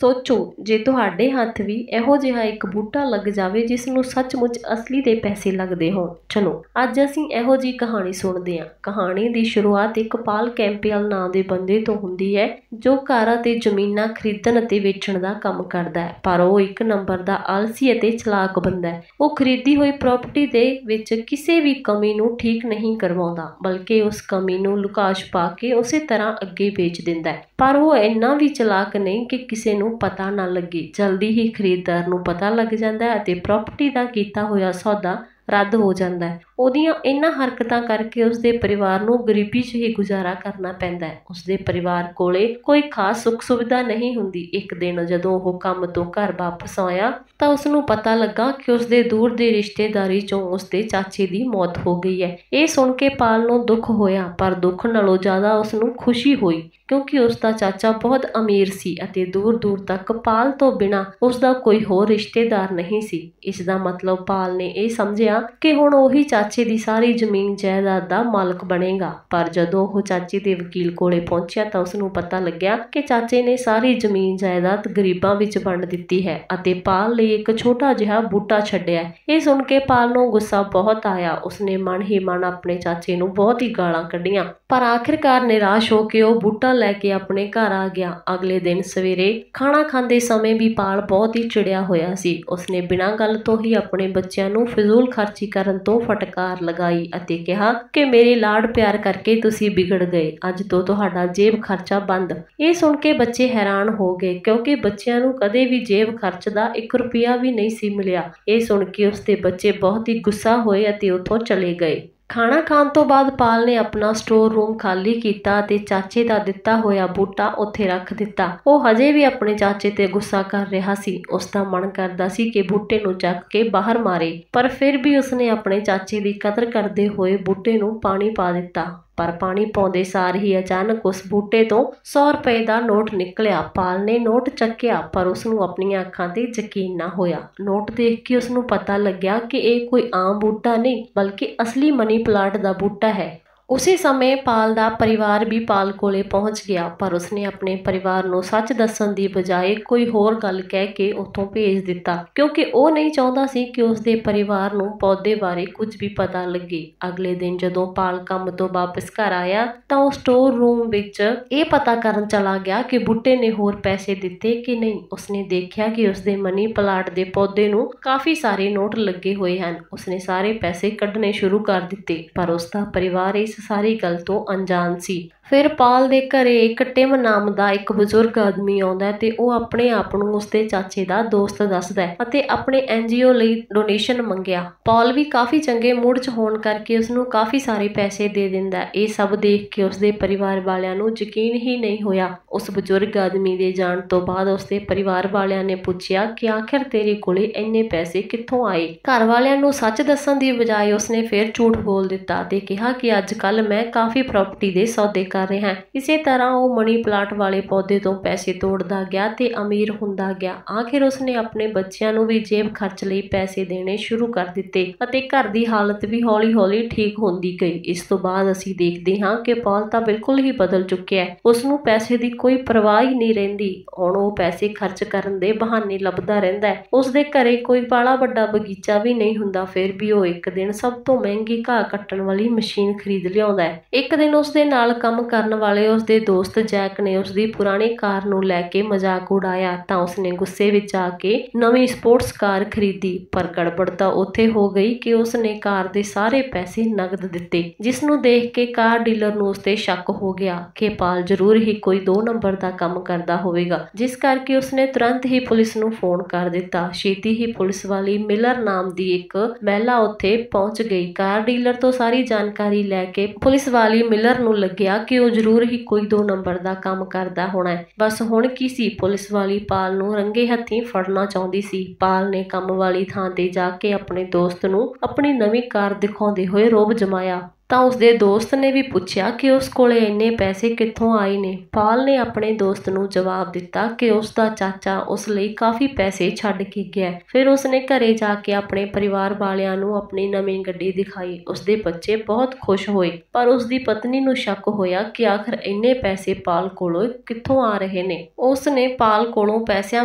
सोचो जे तुहाडे हत्थ भी इहो जिहा एक बूटा लग जावे जिस नूं सचमुच असली दे पैसे लगदे होण। चलो अज असीं इहो जी कहानी सुणदे हां। कहानी दी शुरुआत एक पाल कैंपबेल नाम दे बंदे तो हुंदी है जो घरां ते जमीनां खरीदण अते वेचण दा काम करदा है। पर वो एक नंबर दा आलसी अते चलाक बंदा है। वो खरीदी हुई प्रॉपर्टी दे विच किसी भी कमी नूं ठीक नहीं करवाउंदा बल्कि उस कमी नूं लुका छुपा के उसे तरह अगे बेच दिंदा है। पर वो इन्ना भी चलाक नहीं कि किसी नूं पता ना लगे। जल्दी ही खरीददार नूं पता लग जांदा है अते प्रॉपर्टी दा कीता होया सौदा रद्द हो जाता है। ਉਹਦੀਆਂ इन्हां हरकतां करके उसके परिवार नूं गरीबी 'ਚ ही गुजारा करना पैंदा है। उसके परिवार कोले कोई खास सुख सुविधा नहीं हुंदी। एक दिन जदों ਉਹ ਕੰਮ ਤੋਂ घर वापस आया ਤਾਂ ਉਸਨੂੰ पता लगा कि उसके दूर ਦੀ रिश्तेदारी 'ਚੋਂ उसके चाचे की मौत हो गई है। ਇਹ सुन के पाल नूं दुख होया पर दुख नालों ज़्यादा उसनूं खुशी हुई क्योंकि उसका चाचा बहुत अमीर सी अते दूर दूर तक पाल तो बिना उसका कोई होर रिश्तेदार नहीं सी। इसका मतलब पाल ने यह समझिया कि हुण ओही चाचे दी सारी जमीन जायदाद दा मालक बनेगा। पर जदों वो चाचे दे वकील कोले पहुंचिया तो उसनूं पता लग्या कि चाचे ने सारी जमीन जायदाद गरीबां विच वंड दित्ती है अते पाल लई एक छोटा जिहा बूटा छड्डिया। ये सुन के पाल नूं गुस्सा बहुत आया। उसने मन ही मन अपने चाचे नूं बहुत ही गालां कढ़ियां पर आखिरकार निराश होकर वह बूटा लैके अपने घर आ गया। अगले दिन सवेरे खाना खाते समय भी पाल बहुत ही चिड़िया होया सी। उसने बिना गल तो ही अपने बच्चों नूं फिजूल खर्ची करन तो फटकार लगाई अते कहा कि मेरे लाड प्यार करके तुसी बिगड़ गए, अज तो तुहाडा जेब खर्चा बंद। ये सुन के बच्चे हैरान हो गए क्योंकि बच्चों नूं कदे भी जेब खर्च दा 1 रुपया भी नहीं सी मिलिया। ये सुन के उसके बच्चे बहुत ही गुस्सा होए अते उत्थों चले गए। खाना खाण तो बाद पाल ने अपना स्टोर रूम खाली किया ते चाचे का दिता होया बूटा उत्थे रख दिता। वो हजे भी अपने चाचे ते गुस्सा कर रहा सी। उसका मन करदा सी कि बूटे नूं चक के बाहर मारे पर फिर भी उसने अपने चाचे की कदर करते हुए बूटे नूं पानी पा दिता। पर पानी पाउंदे सार ही अचानक उस बूटे तो 100 रुपए का नोट निकलिया। पाल ने नोट चक्या पर उसनूं अपनियां अखां ते यकीन ना होया। नोट देख के उसनूं पता लग्या कि यह कोई आम बूटा नहीं बल्कि असली मनी प्लांट का बूटा है। उसी समय पाल का परिवार भी पाल कोले पहुंच गया पर उसने अपने परिवार नूं सच दस्सण दी बजाय कोई होर गल कह के उत्थों भेज दिता क्योंकि वह नहीं चाहता सी कि उसके परिवार नूं पौधे बारे कुछ भी पता लगे। अगले दिन जदों पाल काम तो वापस घर आया तो वह स्टोर रूम विच यह पता करन चला गया कि बूटे ने होर पैसे दिते कि नहीं। उसने देखा कि उसके मनी प्लांट के पौधे नूं काफ़ी सारे नोट लगे हुए हैं। उसने सारे पैसे कढ़ने शुरू कर दिते पर उसका परिवार इस सारी गल तो अनजान सी। फिर पाल दे घरे एक टिम नाम का एक बजुर्ग आदमी आउंदा ते वो अपने आप नूं उसदे चाचे का दोस्त दसदा है अते अपने NGO लई डोनेशन मंगिया। पाल भी काफ़ी चंगे मूड च होण करके उसनूं काफ़ी सारे पैसे दे दिंदा। ये सब देख के उसदे परिवार वालियां नूं यकीन ही नहीं होया। उस बजुर्ग आदमी दे जाण तो बाद उसदे परिवार वालियां ने पुछया कि आखिर तेरे कोले इन्ने पैसे कित्थों आए। घर वालियां नूं सच दस्सण दी बजाय उसने फिर झूठ बोल दिता ते कहा कि अजकल मैं काफ़ी प्रॉपर्टी दे सौदे कर रहे हैं। इसी तरह वो मनी प्लांट वाले पौधे तो पैसे तोड़ता गया ते अमीर हुंदा गया। आखिर उसने अपने बच्चों नूं भी जेब खर्च लई पैसे देने शुरू कर दिते अते घर दी हालत भी हौली हौली ठीक होंदी गई। इस तो बाद असीं देखदे हां कि पाल तां बिल्कुल ही बदल चुक्या है। उसनूं पैसे दी कोई परवाह ही नहीं रहिंदी। हुण वो पैसे खर्च करन दे बहाने लभदा रहिंदा है। उसदे घरे कोई बड़ा वड्डा बगीचा भी नहीं हुंदा फिर भी वो एक दिन सब तो महंगी घाह कट्टण वाली मशीन खरीद लिआउंदा है। एक दिन उसदे नाल काम करन वाले उसके दोस्त जैक ने उसकी पुरानी कार नूं लैके मजाक उड़ाया तां उसने गुस्से विच आके नवीं स्पोर्ट्स कार खरीदी। पर गड़बड़ तां उत्थे हो गई कि उसने कार दे सारे पैसे नगद दिते जिसनूं देख के कार डीलर नूं उस ते शक हो गया कि पाल जरूर ही कोई 2 नंबर का काम करदा होवेगा जिस करके उसने तुरंत ही पुलिस नूं फोन कर दिता। छेती ही पुलिस वाली मिलर नाम की एक महिला उत्थे पहुंच गई। कार डीलर तो सारी जानकारी लैके पुलिस वाली मिलर नूं लग्या कि वो जरूर ही कोई 2 नंबर का काम करदा होना है। बस हुण की सी पुलिस वाली पाल नूं रंगे हत्थीं फड़ना चाहुंदी सी। पाल ने काम वाली थां ते जाके अपने दोस्त नूं अपनी नवीं कार दिखाउंदे होए रोब जमाया ਤਾਂ ਉਸਦੇ ਦੋਸਤ ਨੇ ਵੀ ਪੁੱਛਿਆ ਕਿ ਉਸ ਕੋਲੇ ਇੰਨੇ ਪੈਸੇ ਕਿੱਥੋਂ ਆਏ ਨੇ। ਪਾਲ ਨੇ ਆਪਣੇ ਦੋਸਤ ਨੂੰ ਜਵਾਬ ਦਿੱਤਾ ਕਿ ਉਸਦਾ ਚਾਚਾ ਉਸ ਲਈ ਕਾਫੀ ਪੈਸੇ ਛੱਡ ਕੇ ਗਿਆ। ਫਿਰ ਉਸਨੇ ਘਰੇ ਜਾ ਕੇ ਆਪਣੇ ਪਰਿਵਾਰ ਵਾਲਿਆਂ ਨੂੰ ਆਪਣੀ ਨਵੀਂ ਗੱਡੀ ਦਿਖਾਈ। ਉਸਦੇ ਬੱਚੇ ਬਹੁਤ ਖੁਸ਼ ਹੋਏ, ਪਰ ਉਸਦੀ ਪਤਨੀ ਨੂੰ ਸ਼ੱਕ ਹੋਇਆ ਕਿ ਆਖਰ ਇੰਨੇ ਪੈਸੇ ਪਾਲ ਕੋਲੋਂ ਕਿੱਥੋਂ ਆ ਰਹੇ ਨੇ। ਉਸਨੇ ਪਾਲ ਕੋਲੋਂ ਪੈਸਿਆਂ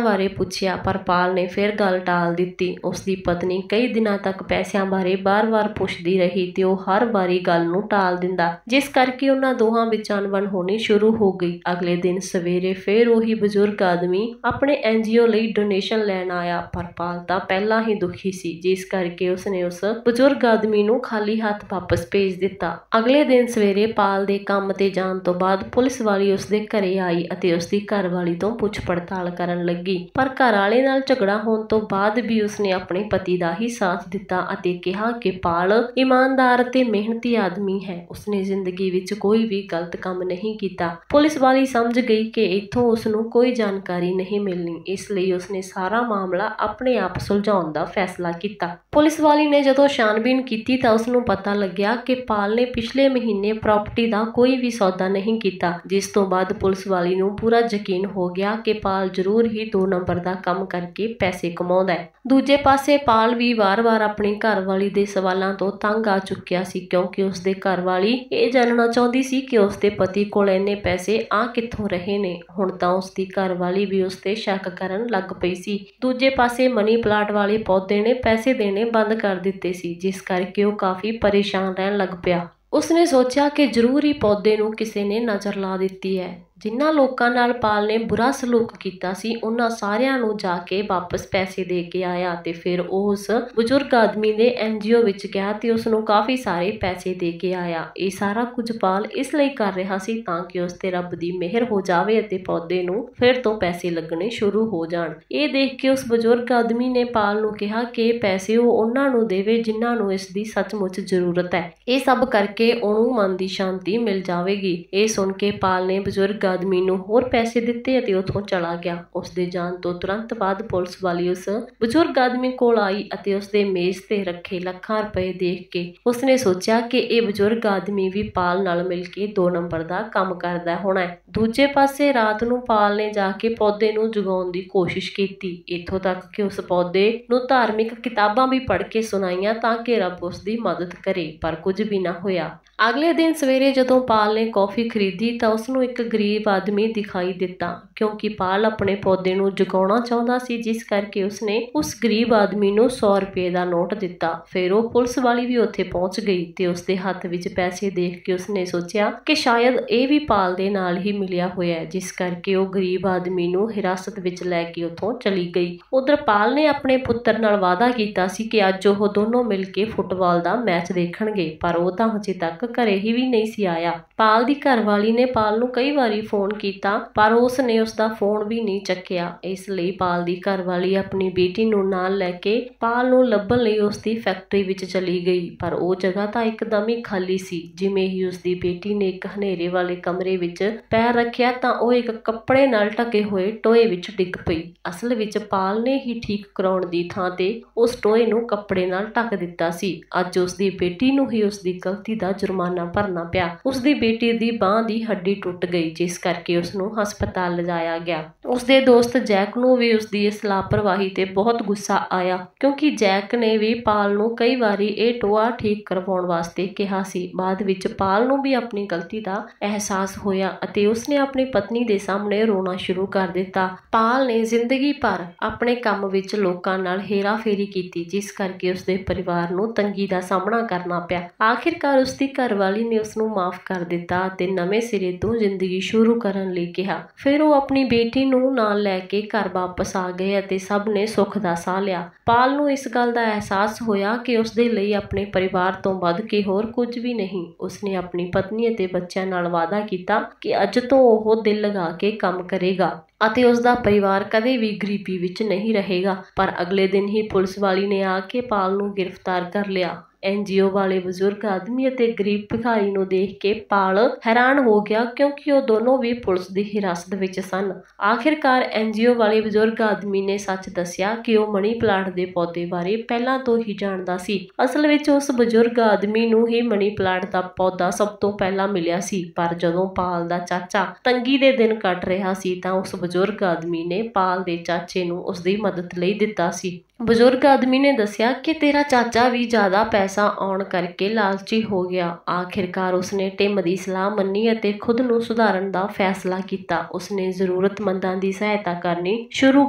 ਬਾਰੇ ਪੁੱਛਿਆ, ਪਰ ਪਾਲ ਨੇ ਫਿਰ ਗੱਲ ਟਾਲ ਦਿੱਤੀ। ਉਸਦੀ ਪਤਨੀ ਕਈ ਦਿਨਾਂ ਤੱਕ ਪੈਸਿਆਂ ਬਾਰੇ ਬਾਰ-ਬਾਰ ਪੁੱਛਦੀ ਰਹੀ ਤੇ ਉਹ ਹਰ ਵਾਰੀ ਗੱਲ ਨੂੰ ਟਾਲ ਦਿੰਦਾ, ਜਿਸ ਕਰਕੇ ਉਹਨਾਂ ਦੋਹਾਂ ਵਿੱਚ ਅਣਬਣ ਹੋਣੀ ਸ਼ੁਰੂ ਹੋ ਗਈ। ਅਗਲੇ ਦਿਨ ਸਵੇਰੇ ਫਿਰ ਉਹੀ ਬਜ਼ੁਰਗ ਆਦਮੀ ਆਪਣੇ NGO ਲਈ ਡੋਨੇਸ਼ਨ ਲੈਣ ਆਇਆ, ਪਰ ਪਾਲ ਤਾਂ ਪਹਿਲਾਂ ਹੀ ਦੁਖੀ ਸੀ, ਜਿਸ ਕਰਕੇ ਉਸਨੇ ਉਸ ਬਜ਼ੁਰਗ ਆਦਮੀ ਨੂੰ ਖਾਲੀ ਹੱਥ ਵਾਪਸ ਭੇਜ ਦਿੱਤਾ। ਅਗਲੇ ਦਿਨ ਸਵੇਰੇ ਪਾਲ ਦੇ ਕੰਮ ਤੇ ਜਾਣ ਤੋਂ ਬਾਅਦ ਪੁਲਿਸ ਵਾਲੀ ਉਸਦੇ ਘਰੇ ਆਈ ਅਤੇ ਉਸਦੀ ਘਰਵਾਲੀ ਤੋਂ ਪੁੱਛ ਪੜਤਾਲ ਕਰਨ ਲੱਗੀ, ਪਰ ਘਰਵਾਲੇ ਨਾਲ ਝਗੜਾ ਹੋਣ ਤੋਂ ਬਾਅਦ ਵੀ ਉਸਨੇ ਆਪਣੇ ਪਤੀ ਦਾ ਹੀ ਸਾਥ ਦਿੱਤਾ ਅਤੇ ਕਿਹਾ ਕਿ ਪਾਲ ਇਮਾਨਦਾਰ ਅਤੇ ਮਿਹਨਤੀ ਆਦਮੀ ਹੈ। ਉਸਨੇ ਜ਼ਿੰਦਗੀ ਵਿੱਚ ਕੋਈ ਵੀ ਗਲਤ ਕੰਮ ਨਹੀਂ ਕੀਤਾ। ਪੁਲਿਸ ਵਾਲੀ ਸਮਝ ਗਈ ਕਿ ਇੱਥੋਂ ਉਸਨੂੰ ਕੋਈ ਜਾਣਕਾਰੀ ਨਹੀਂ ਮਿਲਣੀ, ਇਸ ਲਈ ਉਸਨੇ ਸਾਰਾ ਮਾਮਲਾ ਆਪਣੇ ਆਪ ਸੁਲਝਾਉਣ ਦਾ ਫੈਸਲਾ ਕੀਤਾ। ਪੁਲਿਸ ਵਾਲੀ ਨੇ ਜਦੋਂ ਛਾਣਬੀਣ ਕੀਤੀ ਤਾਂ ਉਸਨੂੰ ਪਤਾ ਲੱਗਿਆ ਕਿ ਪਾਲ ਨੇ ਪਿਛਲੇ ਮਹੀਨੇ ਪ੍ਰਾਪਰਟੀ ਦਾ ਕੋਈ ਵੀ ਸੌਦਾ ਨਹੀਂ ਕੀਤਾ, ਜਿਸ ਤੋਂ ਬਾਅਦ ਪੁਲਿਸ ਵਾਲੀ ਨੂੰ ਪੂਰਾ ਯਕੀਨ ਹੋ ਗਿਆ ਕਿ ਪਾਲ ਜ਼ਰੂਰ ਹੀ 2 ਨੰਬਰ ਦਾ ਕੰਮ ਕਰਕੇ ਪੈਸੇ ਕਮਾਉਂਦਾ ਹੈ। ਦੂਜੇ ਪਾਸੇ ਪਾਲ ਵੀ ਵਾਰ-ਵਾਰ ਆਪਣੀ ਘਰਵਾਲੀ ਦੇ ਸਵਾਲਾਂ ਤੋਂ ਤੰਗ ਆ ਚੁੱਕਿਆ ਸੀ, ਕਿਉਂਕਿ ਉਸਦੇ ਘਰਵਾਲੀ ਇਹ ਜਾਣਨਾ ਚਾਹੁੰਦੀ ਸੀ ਕਿ ਉਸਦੇ ਪਤੀ ਕੋਲ ਇੰਨੇ ਪੈਸੇ ਆ ਕਿੱਥੋਂ ਰਹੇ ਨੇ। ਹੁਣ ਤਾਂ ਉਸਦੀ ਘਰਵਾਲੀ ਵੀ ਉਸ ਤੇ ਸ਼ੱਕ ਕਰਨ ਲੱਗ ਪਈ ਸੀ। ਦੂਜੇ ਪਾਸੇ ਮਨੀ ਪਲਾਟ ਵਾਲੇ ਪੌਦੇ ਨੇ ਪੈਸੇ ਦੇਣੇ ਬੰਦ ਕਰ ਦਿੱਤੇ ਸੀ, ਜਿਸ ਕਰਕੇ ਉਹ ਕਾਫੀ ਪਰੇਸ਼ਾਨ ਰਹਿਣ ਲੱਗ ਪਿਆ। ਉਸਨੇ ਸੋਚਿਆ ਕਿ ਜ਼ਰੂਰ ਹੀ ਪੌਦੇ ਨੂੰ ਕਿਸੇ ਨੇ ਨਜ਼ਰ ਲਾ ਦਿੱਤੀ ਹੈ। ਜਿਨ੍ਹਾਂ ਲੋਕਾਂ ਨਾਲ ਪਾਲ ਨੇ ਬੁਰਾ ਸਲੂਕ ਕੀਤਾ ਸੀ, ਉਹਨਾਂ ਸਾਰਿਆਂ ਨੂੰ ਜਾ ਕੇ ਵਾਪਸ ਪੈਸੇ ਦੇ ਕੇ ਆਇਆ ਤੇ ਫਿਰ ਉਹ ਉਸ ਬਜ਼ੁਰਗ ਆਦਮੀ ਦੇ NGO ਵਿੱਚ ਗਿਆ ਤੇ ਉਸਨੂੰ ਕਾਫੀ ਸਾਰੇ ਪੈਸੇ ਦੇ ਕੇ ਆਇਆ। ਇਹ ਸਾਰਾ ਕੁਝ ਪਾਲ ਇਸ ਲਈ ਕਰ ਰਿਹਾ ਸੀ ਤਾਂ ਕਿ ਉਸ ਤੇ ਰੱਬ ਦੀ ਮਿਹਰ ਹੋ ਜਾਵੇ ਅਤੇ ਪੌਦੇ ਨੂੰ ਫਿਰ ਤੋਂ ਪੈਸੇ ਲੱਗਣੇ ਸ਼ੁਰੂ ਹੋ ਜਾਣ। ਇਹ ਦੇਖ ਕੇ ਉਸ ਬਜ਼ੁਰਗ ਆਦਮੀ ਨੇ ਪਾਲ ਨੂੰ ਕਿਹਾ ਕਿ ਇਹ ਪੈਸੇ ਉਹ ਉਹਨਾਂ ਨੂੰ ਦੇਵੇ ਜਿਨ੍ਹਾਂ ਨੂੰ ਇਸ ਦੀ ਸੱਚਮੁੱਚ ਜ਼ਰੂਰਤ ਹੈ। ਇਹ ਸਭ ਕਰਕੇ ਉਹਨੂੰ ਮਨ ਦੀ ਸ਼ਾਂਤੀ ਮਿਲ ਜਾਵੇਗੀ। ਇਹ ਸੁਣ ਕੇ ਪਾਲ ਨੇ ਬਜ਼ੁਰਗ ਆਦਮੀ ਨੂੰ ਹੋਰ ਪੈਸੇ ਦਿੱਤੇ ਅਤੇ ਉੱਥੋਂ ਚਲਾ ਗਿਆ। ਉਸਦੇ ਜਾਣ ਤੋਂ ਤੁਰੰਤ ਬਾਅਦ ਪੁਲਿਸ ਵਾਲੀ ਉਸ ਬਜ਼ੁਰਗ ਆਦਮੀ ਕੋਲ ਆਈ ਅਤੇ ਉਸਦੇ ਮੇਜ਼ ਤੇ ਰੱਖੇ ਲੱਖਾਂ ਰੁਪਏ ਦੇਖ ਕੇ ਉਸਨੇ ਸੋਚਿਆ ਕਿ ਇਹ ਬਜ਼ੁਰਗ ਆਦਮੀ ਵੀ ਪਾਲ ਨਾਲ ਮਿਲ ਕੇ 2 ਨੰਬਰ ਦਾ ਕੰਮ ਕਰਦਾ ਹੋਣਾ ਹੈ। ਦੂਜੇ ਪਾਸੇ ਰਾਤ ਨੂੰ ਪਾਲ ਨੇ ਜਾ ਕੇ ਪੌਦੇ ਨੂੰ ਜਗਾਉਣ ਦੀ ਕੋਸ਼ਿਸ਼ ਕੀਤੀ, ਇੱਥੋਂ ਤੱਕ ਕਿ ਉਸ ਪੌਦੇ ਨੂੰ ਧਾਰਮਿਕ ਕਿਤਾਬਾਂ ਵੀ ਪੜ੍ਹ ਕੇ ਸੁਣਾਈਆਂ ਤਾਂ ਕਿ ਰੱਬ ਉਸਦੀ ਮਦਦ ਕਰੇ, ਪਰ ਕੁਝ ਵੀ ਨਾ ਹੋਇਆ। ਅਗਲੇ ਦਿਨ ਸਵੇਰੇ ਜਦੋਂ ਪਾਲ ਨੇ ਕੌਫੀ ਖਰੀਦੀ ਤਾਂ ਉਸਨੂੰ ਇੱਕ ਗਰੀਬ ਆਦਮੀ ਦਿਖਾਈ ਦਿੱਤਾ। ਕਿਉਂਕਿ ਪਾਲ ਆਪਣੇ ਪੌਦੇ ਨੂੰ ਜਗਾਉਣਾ ਚਾਹੁੰਦਾ ਸੀ, ਜਿਸ ਕਰਕੇ ਉਸਨੇ ਉਸ ਗਰੀਬ ਆਦਮੀ ਨੂੰ 100 ਰੁਪਏ ਦਾ ਨੋਟ ਦਿੱਤਾ। ਫਿਰ ਉਹ ਪੁਲਿਸ ਵਾਲੀ ਵੀ ਉੱਥੇ ਪਹੁੰਚ ਗਈ ਤੇ ਉਸਦੇ ਹੱਥ ਵਿੱਚ ਪੈਸੇ ਦੇਖ ਕੇ ਉਸਨੇ ਸੋਚਿਆ ਕਿ ਸ਼ਾਇਦ ਇਹ ਵੀ ਪਾਲ ਦੇ ਨਾਲ ਹੀ ਮਿਲਿਆ ਹੋਇਆ ਹੈ, ਜਿਸ ਕਰਕੇ ਉਹ ਗਰੀਬ ਆਦਮੀ ਨੂੰ ਹਿਰਾਸਤ ਵਿੱਚ ਲੈ ਕੇ ਉੱਥੋਂ ਚਲੀ ਗਈ। ਉਧਰ ਪਾਲ ਨੇ ਆਪਣੇ ਪੁੱਤਰ ਨਾਲ ਵਾਅਦਾ ਕੀਤਾ ਸੀ ਕਿ ਅੱਜ ਉਹ ਦੋਨੋਂ ਮਿਲ ਕੇ ਫੁੱਟਬਾਲ ਦਾ ਮੈਚ ਦੇਖਣਗੇ, ਪਰ ਉਹ ਤਾਂ ਹਜੇ ਤੱਕ ਘਰੇ ਹੀ ਵੀ ਨਹੀਂ ਸੀ ਆਇਆ। ਪਾਲ ਦੀ ਘਰਵਾਲੀ ਨੇ ਪਾਲ ਨੂੰ ਕਈ ਵਾਰੀ ਫੋਨ ਕੀਤਾ, ਪਰ ਉਸ ਨੇ ਉਸਦਾ ਫੋਨ ਵੀ ਨਹੀਂ ਚੱਕਿਆ। ਇਸ ਲਈ ਪਾਲ ਦੀ ਘਰਵਾਲੀ ਆਪਣੀ ਬੇਟੀ ਨੂੰ ਨਾਲ ਲੈ ਕੇ ਪਾਲ ਨੂੰ ਲੱਭਣ ਲਈ ਉਸਦੀ ਫੈਕਟਰੀ ਵਿੱਚ ਚਲੀ ਗਈ, ਪਰ ਉਹ ਜਗ੍ਹਾ ਤਾਂ ਇੱਕਦਮ ਹੀ ਖਾਲੀ ਸੀ। ਜਿਵੇਂ ਹੀ ਉਸਦੀ ਬੇਟੀ ਨੇ ਇੱਕ ਹਨੇਰੇ ਵਾਲੇ ਕਮਰੇ ਵਿੱਚ ਪੈਰ ਰੱਖਿਆ ਤਾਂ ਉਹ ਇੱਕ ਕੱਪੜੇ ਨਾਲ ਢਕੇ ਹੋਏ ਟੋਏ ਵਿੱਚ ਡਿੱਗ ਪਈ। ਅਸਲ ਵਿੱਚ ਪਾਲ ਨੇ ਹੀ ਠੀਕ ਕਰਾਉਣ ਦੀ ਥਾਂ ਤੇ ਉਸ ਟੋਏ ਨੂੰ ਕੱਪੜੇ ਨਾਲ ਢੱਕ ਦਿੱਤਾ ਸੀ। ਅੱਜ ਉਸਦੀ ਬੇਟੀ ਨੂੰ ਹੀ ਉਸਦੀ ਗਲਤੀ ਦਾ ਜੁਰਮਾਨਾ ਭਰਨਾ ਪਿਆ। ਉਸਦੀ ਬੇਟੀ ਦੀ ਬਾਂਹ ਦੀ ਹੱਡੀ ਟੁੱਟ ਗਈ, ਜਿਸ ਕਰਕੇ ਉਸਨੂੰ ਹਸਪਤਾਲ ਲਿਜਾਇਆ ਗਿਆ। ਉਸਦੇ ਦੋਸਤ ਜੈਕ ਨੂੰ ਵੀ ਉਸਦੀ ਇਸ ਲਾਪਰਵਾਹੀ ਤੇ ਬਹੁਤ ਗੁੱਸਾ ਆਇਆ, ਕਿਉਂਕਿ ਜੈਕ ਨੇ ਵੀ ਪਾਲ ਨੂੰ ਕਈ ਵਾਰੀ ਇਹ ਟੋਆ ਠੀਕ ਕਰਵਾਉਣ ਵਾਸਤੇ ਕਿਹਾ ਸੀ। ਬਾਅਦ ਵਿੱਚ ਪਾਲ ਨੂੰ ਵੀ ਆਪਣੀ ਗਲਤੀ ਦਾ ਅਹਿਸਾਸ ਹੋਇਆ ਅਤੇ ਉਸਨੇ ਆਪਣੀ ਪਤਨੀ ਦੇ ਸਾਹਮਣੇ ਰੋਣਾ ਸ਼ੁਰੂ ਕਰ ਦਿੱਤਾ। ਪਾਲ ਨੇ ਜ਼ਿੰਦਗੀ ਭਰ ਆਪਣੇ ਕੰਮ ਵਿੱਚ ਲੋਕਾਂ ਨਾਲ ਹੇਰਾਫੇਰੀ ਕੀਤੀ, ਜਿਸ ਕਰਕੇ ਉਸਦੇ ਪਰਿਵਾਰ ਨੂੰ ਤੰਗੀ ਦਾ ਸਾਹਮਣਾ ਕਰਨਾ ਪਿਆ। ਆਖਿਰਕਾਰ ਉਸਦੀ ਘਰਵਾਲੀ ਨੇ ਉਸਨੂੰ ਮਾਫ ਕਰ ਦਿੱਤਾ ਅਤੇ ਨਵੇਂ ਸਿਰੇ ਤੋਂ ਜ਼ਿੰਦਗੀ ਸ਼ੁਰੂ ਕਰਨ ਲਈ ਕਿਹਾ। ਫਿਰ ਉਹ ਆਪਣੀ ਬੇਟੀ ਨੂੰ ਨਾਲ ਲੈ ਕੇ ਘਰ ਵਾਪਸ ਆ ਗਏ ਅਤੇ ਸਭ ਨੇ ਸੁੱਖ ਦਾ ਸਾਹ ਲਿਆ। ਪਾਲ ਨੂੰ ਇਸ ਗੱਲ ਦਾ ਅਹਿਸਾਸ ਹੋਇਆ ਕਿ ਉਸਦੇ ਲਈ ਆਪਣੇ ਪਰਿਵਾਰ ਤੋਂ ਵੱਧ ਕੇ ਹੋਰ ਕੁਝ ਵੀ ਨਹੀਂ। ਉਸਨੇ ਆਪਣੀ ਪਤਨੀ ਅਤੇ ਬੱਚਿਆਂ ਨਾਲ ਵਾਅਦਾ ਕੀਤਾ ਕਿ ਅੱਜ ਤੋਂ ਉਹ ਦਿਲ ਲਗਾ ਕੇ ਕੰਮ ਕਰੇਗਾ ਅਤੇ ਉਸਦਾ ਪਰਿਵਾਰ ਕਦੇ ਵੀ ਗਰੀਬੀ ਵਿੱਚ ਨਹੀਂ ਰਹੇਗਾ। ਪਰ ਅਗਲੇ ਦਿਨ ਹੀ ਪੁਲਿਸ ਵਾਲੀ ਨੇ ਆ ਕੇ ਪਾਲ ਨੂੰ ਗ੍ਰਿਫਤਾਰ ਕਰ ਲਿਆ। NGO ਵਾਲੇ ਬਜ਼ੁਰਗ ਆਦਮੀ ਅਤੇ ਗਰੀਬ ਭਿਖਾਰੀ ਨੂੰ ਦੇਖ ਕੇ ਪਾਲ ਹੈਰਾਨ ਹੋ ਗਿਆ, ਕਿਉਂਕਿ ਉਹ ਦੋਨੋਂ ਵੀ ਪੁਲਿਸ ਦੀ ਹਿਰਾਸਤ ਵਿੱਚ ਸਨ। ਆਖਿਰਕਾਰ NGO ਵਾਲੇ ਬਜ਼ੁਰਗ ਆਦਮੀ ਨੇ ਸੱਚ ਦੱਸਿਆ ਕਿ ਉਹ ਮਨੀ ਪਲਾਂਟ ਦੇ ਪੌਦੇ ਬਾਰੇ ਪਹਿਲਾਂ ਤੋਂ ਹੀ ਜਾਣਦਾ ਸੀ। ਅਸਲ ਵਿੱਚ ਉਸ ਬਜ਼ੁਰਗ ਆਦਮੀ ਨੂੰ ਹੀ ਮਨੀ ਪਲਾਂਟ ਦਾ ਪੌਦਾ ਸਭ ਤੋਂ ਪਹਿਲਾਂ ਮਿਲਿਆ ਸੀ, ਪਰ ਜਦੋਂ ਪਾਲ ਦਾ ਚਾਚਾ ਤੰਗੀ ਦੇ ਦਿਨ ਕੱਟ ਰਿਹਾ ਸੀ ਤਾਂ ਉਸ ਬਜ਼ੁਰਗ ਆਦਮੀ ਨੇ ਪਾਲ ਦੇ ਚਾਚੇ ਨੂੰ ਉਸ ਦੀ ਮਦਦ ਲਈ ਦਿੱਤਾ ਸੀ। ਬਜ਼ੁਰਗ ਆਦਮੀ ਨੇ ਦੱਸਿਆ ਕਿ ਤੇਰਾ ਚਾਚਾ ਵੀ ਜ਼ਿਆਦਾ ਪੈਸਾ ਆਉਣ ਕਰਕੇ ਲਾਲਚੀ ਹੋ ਗਿਆ। ਆਖਿਰਕਾਰ ਉਸਨੇ ਟਿਮ ਦੀ ਸਲਾਹ ਮੰਨੀ ਅਤੇ ਖੁਦ ਨੂੰ ਸੁਧਾਰਨ ਦਾ ਫੈਸਲਾ ਕੀਤਾ। ਉਸਨੇ ਜ਼ਰੂਰਤਮੰਦਾਂ ਦੀ ਸਹਾਇਤਾ ਕਰਨੀ ਸ਼ੁਰੂ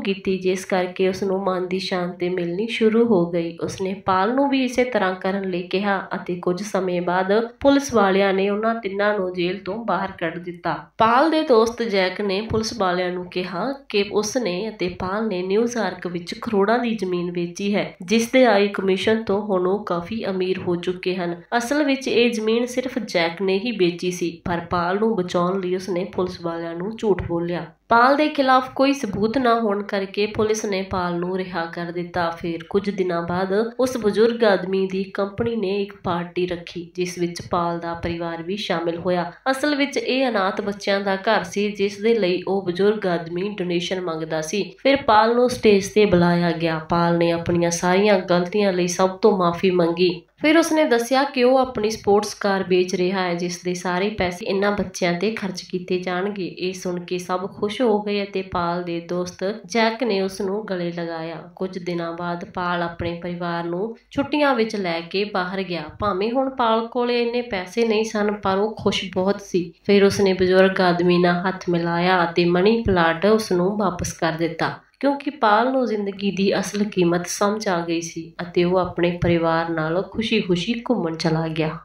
ਕੀਤੀ, ਜਿਸ ਕਰਕੇ ਉਸਨੂੰ ਮਨ ਦੀ ਸ਼ਾਂਤੀ ਮਿਲਣੀ ਸ਼ੁਰੂ ਹੋ ਗਈ। ਉਸਨੇ ਪਾਲ ਨੂੰ ਵੀ ਇਸੇ ਤਰ੍ਹਾਂ ਕਰਨ ਲਈ ਕਿਹਾ ਅਤੇ ਕੁਝ ਸਮੇਂ ਬਾਅਦ ਪੁਲਿਸ ਵਾਲਿਆਂ ਨੇ ਉਹਨਾਂ ਤਿੰਨਾਂ ਨੂੰ ਜੇਲ੍ਹ ਤੋਂ ਬਾਹਰ ਕੱਢ ਦਿੱਤਾ। ਪਾਲ ਦੇ ਦੋਸਤ ਜੈਕ ਨੇ ਪੁਲਿਸ ਵਾਲਿਆਂ ਨੂੰ ਕਿਹਾ ਕਿ ਉਸਨੇ ਅਤੇ ਪਾਲ ਨੇ ਨਿਊਯਾਰਕ ਵਿੱਚ ਕਰੋੜਾਂ ਦੀ ਜ਼ਮੀਨ ਵੇਚੀ ਹੈ, ਜਿਸ ਦੇ ਆਈ ਕਮਿਸ਼ਨ ਤੋਂ ਹੁਣ ਉਹ ਕਾਫੀ ਅਮੀਰ ਹੋ ਚੁੱਕੇ ਹਨ। ਅਸਲ ਵਿੱਚ ਇਹ ਜ਼ਮੀਨ ਸਿਰਫ ਜੈਕ ਨੇ ਹੀ ਵੇਚੀ ਸੀ, ਪਰ ਪਾਲ ਨੂੰ ਬਚਾਉਣ ਲਈ ਉਸਨੇ ਪੁਲਿਸ ਵਾਲਿਆਂ ਨੂੰ ਝੂਠ ਬੋਲਿਆ। ਪਾਲ ਦੇ ਖਿਲਾਫ ਕੋਈ ਸਬੂਤ ਨਾ ਹੋਣ ਕਰਕੇ ਪੁਲਿਸ ਨੇ ਪਾਲ ਨੂੰ ਰਿਹਾ ਕਰ ਦਿੱਤਾ। ਫਿਰ ਕੁਝ ਦਿਨਾਂ ਬਾਅਦ ਉਸ ਬਜ਼ੁਰਗ ਆਦਮੀ ਦੀ ਕੰਪਨੀ ਨੇ ਇੱਕ ਪਾਰਟੀ ਰੱਖੀ, ਜਿਸ ਵਿੱਚ ਪਾਲ ਦਾ ਪਰਿਵਾਰ ਵੀ ਸ਼ਾਮਿਲ ਹੋਇਆ। ਅਸਲ ਵਿੱਚ ਇਹ ਅਨਾਥ ਬੱਚਿਆਂ ਦਾ ਘਰ ਸੀ, ਜਿਸ ਦੇ ਲਈ ਉਹ ਬਜ਼ੁਰਗ ਆਦਮੀ ਡੋਨੇਸ਼ਨ ਮੰਗਦਾ ਸੀ। ਫਿਰ ਪਾਲ ਨੂੰ ਸਟੇਜ ਤੇ ਬੁਲਾਇਆ ਗਿਆ। ਪਾਲ ਨੇ ਆਪਣੀਆਂ ਸਾਰੀਆਂ ਗਲਤੀਆਂ ਲਈ ਸਭ ਤੋਂ ਮਾਫੀ ਮੰਗੀ। ਫਿਰ ਉਸਨੇ ਦੱਸਿਆ ਕਿ ਉਹ ਆਪਣੀ ਸਪੋਰਟਸ ਕਾਰ ਵੇਚ ਰਿਹਾ ਹੈ, ਜਿਸ ਦੇ ਸਾਰੇ ਪੈਸੇ ਇਹਨਾਂ ਬੱਚਿਆਂ ਤੇ ਖਰਚ ਕੀਤੇ ਜਾਣਗੇ। ਇਹ ਸੁਣ ਕੇ ਸਭ ਖੁਸ਼ ਹੋ ਗਏ ਅਤੇ ਪਾਲ ਦੇ ਦੋਸਤ ਜੈਕ ਨੇ ਉਸ ਨੂੰ ਗਲੇ ਲਗਾਇਆ। ਕੁਝ ਦਿਨਾਂ ਬਾਅਦ ਪਾਲ ਆਪਣੇ ਪਰਿਵਾਰ ਨੂੰ ਛੁੱਟੀਆਂ ਵਿੱਚ ਲੈ ਕੇ ਬਾਹਰ ਗਿਆ। ਭਾਵੇਂ ਹੁਣ ਪਾਲ ਕੋਲੇ ਇੰਨੇ ਪੈਸੇ ਨਹੀਂ ਸਨ, ਪਰ ਉਹ ਖੁਸ਼ ਬਹੁਤ ਸੀ। ਫਿਰ ਉਸਨੇ ਬਜ਼ੁਰਗ ਆਦਮੀ ਨਾਲ ਹੱਥ ਮਿਲਾਇਆ ਅਤੇ ਮਨੀ ਪਲਾਂਟ ਉਸ ਨੂੰ ਵਾਪਸ ਕਰ ਦਿੱਤਾ, ਕਿਉਂਕਿ ਪਾਲ ਨੂੰ ਜ਼ਿੰਦਗੀ ਦੀ ਅਸਲ ਕੀਮਤ ਸਮਝ ਆ ਗਈ ਸੀ ਅਤੇ ਉਹ ਆਪਣੇ ਪਰਿਵਾਰ ਨਾਲ ਖੁਸ਼ੀ-ਖੁਸ਼ੀ ਘੁੰਮਣ ਚਲਾ ਗਿਆ।